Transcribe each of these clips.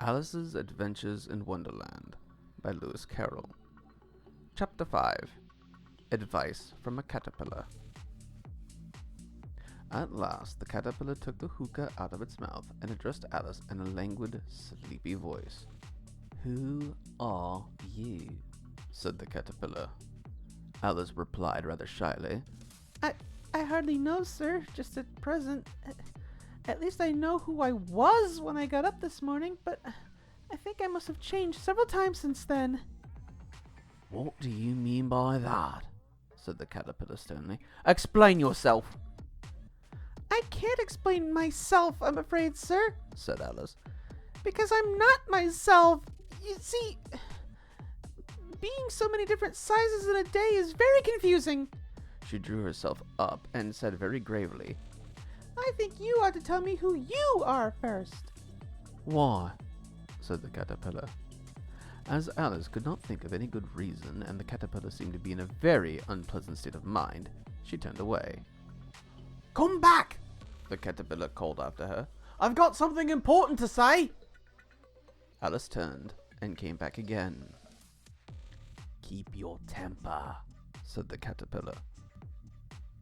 Alice's Adventures in Wonderland by Lewis Carroll. Chapter 5. Advice from a Caterpillar. At last, the caterpillar took the hookah out of its mouth and addressed Alice in a languid, sleepy voice. "Who are you?" said the caterpillar. Alice replied rather shyly, I hardly know, sir, just at present. At least I know who I was when I got up this morning, but I think I must have changed several times since then." "What do you mean by that?" said the caterpillar sternly. "Explain yourself." "I can't explain myself, I'm afraid, sir," said Alice, "because I'm not myself. You see, being so many different sizes in a day is very confusing." She drew herself up and said very gravely, "I think you ought to tell me who you are first." "Why?" said the caterpillar. As Alice could not think of any good reason, and the caterpillar seemed to be in a very unpleasant state of mind, she turned away. "Come back!" the caterpillar called after her. "I've got something important to say." Alice turned and came back again. "Keep your temper," said the caterpillar.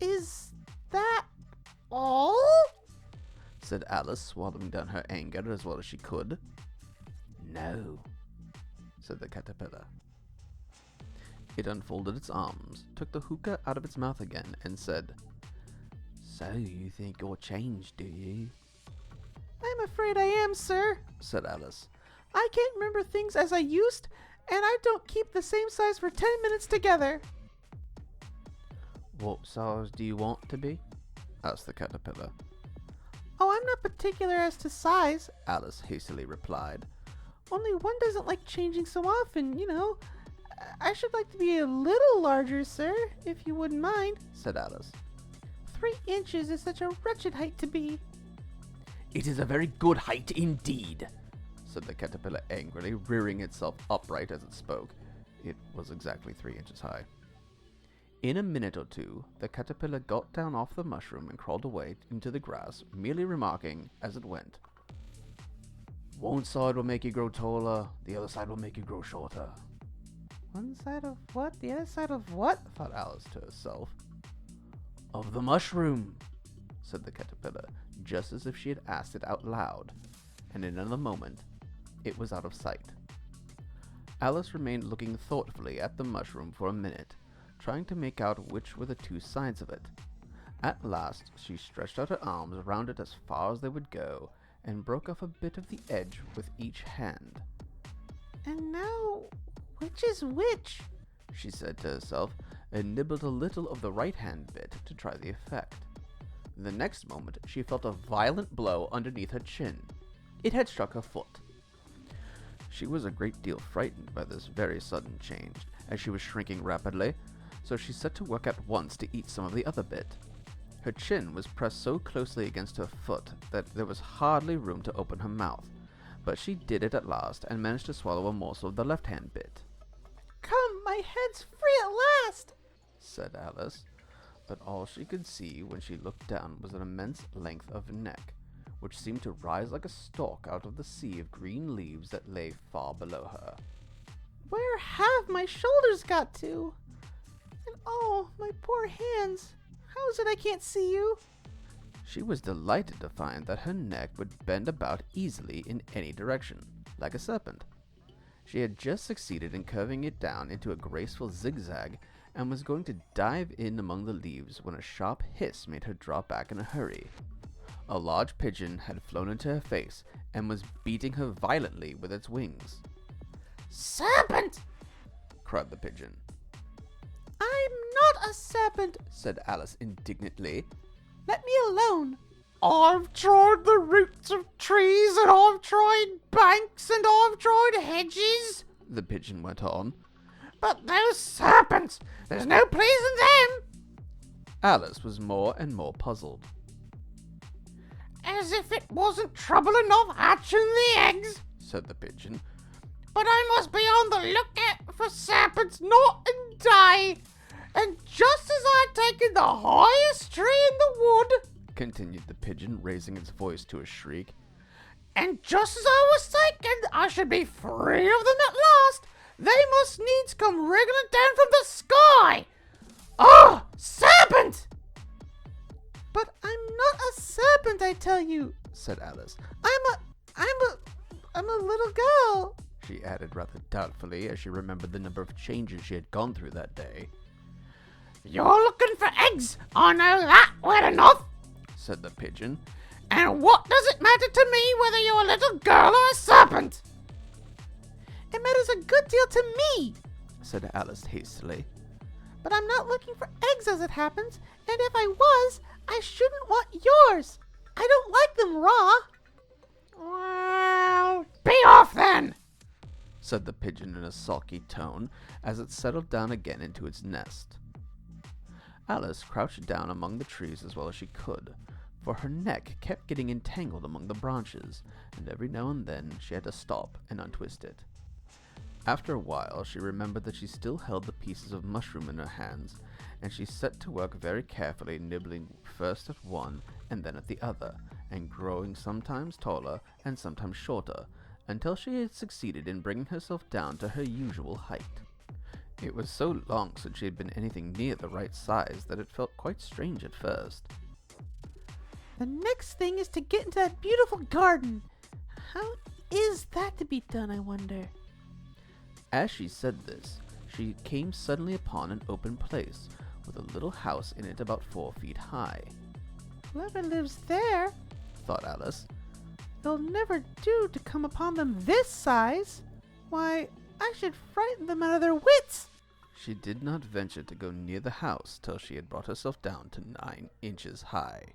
"Is that all?" said Alice, swallowing down her anger as well as she could. "No," said the caterpillar. It unfolded its arms, took the hookah out of its mouth again, and said, "So you think you're changed, do you?" "I'm afraid I am, sir," said Alice. "I can't remember things as I used, and I don't keep the same size for 10 minutes together." "What size do you want to be?" asked the caterpillar. "Oh, I'm not particular as to size," Alice hastily replied. "Only one doesn't like changing so often, you know. I should like to be a little larger, sir, if you wouldn't mind," said Alice. 3 inches is such a wretched height to be." "It is a very good height indeed," said the caterpillar angrily, rearing itself upright as it spoke. It was exactly 3 inches high. In a minute or two, the caterpillar got down off the mushroom and crawled away into the grass, merely remarking as it went, "One side will make you grow taller, the other side will make you grow shorter." "One side of what? The other side of what?" thought Alice to herself. "Of the mushroom," said the caterpillar, just as if she had asked it out loud, and in another moment it was out of sight. Alice remained looking thoughtfully at the mushroom for a minute, trying to make out which were the 2 sides of it. At last she stretched out her arms round it as far as they would go, and broke off a bit of the edge with each hand. "And now, which is which?" she said to herself, and nibbled a little of the right-hand bit to try the effect. The next moment she felt a violent blow underneath her chin. It had struck her foot. She was a great deal frightened by this very sudden change, as she was shrinking rapidly, so she set to work at once to eat some of the other bit. Her chin was pressed so closely against her foot that there was hardly room to open her mouth, but she did it at last and managed to swallow a morsel of the left-hand bit. "Come, my head's free at last," said Alice, but all she could see when she looked down was an immense length of neck, which seemed to rise like a stalk out of the sea of green leaves that lay far below her. "Where have my shoulders got to? And oh, my poor hands. How is it I can't see you?" She was delighted to find that her neck would bend about easily in any direction, like a serpent. She had just succeeded in curving it down into a graceful zigzag, and was going to dive in among the leaves when a sharp hiss made her draw back in a hurry. A large pigeon had flown into her face, and was beating her violently with its wings. "Serpent!" cried the pigeon. "I'm not a serpent," said Alice indignantly. "Let me alone." "I've tried the roots of trees, and I've tried banks, and I've tried hedges," the pigeon went on. "but those serpents, there's no pleasing them." Alice was more and more puzzled. "As if it wasn't trouble enough hatching the eggs," said the pigeon. "but I must be on the lookout for serpents night and day. And just as I'd taken the highest tree in the wood," continued the pigeon, raising its voice to a shriek, And just as I was thinking I should be free of them at last, they must needs come wriggling down from the sky. Ah, serpent! But I'm not a serpent, I tell you, said Alice. I'm a little girl, she added rather doubtfully as she remembered the number of changes she had gone through that day. You're looking for eggs, I know that well enough, said the pigeon. And what does it matter to me whether you're a little girl or a serpent? It matters a good deal to me, said Alice hastily. But I'm not looking for eggs as it happens, and if I was, I shouldn't want yours. I don't like them raw. Well, be off then, said the pigeon in a sulky tone as it settled down again into its nest. Alice crouched down among the trees as well as she could, for her neck kept getting entangled among the branches, and every now and then she had to stop and untwist it. After a while, she remembered that she still held the pieces of mushroom in her hands, and she set to work very carefully, nibbling first at one and then at the other, and growing sometimes taller and sometimes shorter, until she had succeeded in bringing herself down to her usual height. It was so long since she had been anything near the right size that it felt quite strange at first. The next thing is to get into that beautiful garden. How is that to be done, I wonder? As she said this, she came suddenly upon an open place, with a little house in it about 4 feet high. Whoever lives there, thought Alice. It'll never do to come upon them this size. Why, I should frighten them out of their wits. She did not venture to go near the house till she had brought herself down to 9 inches high.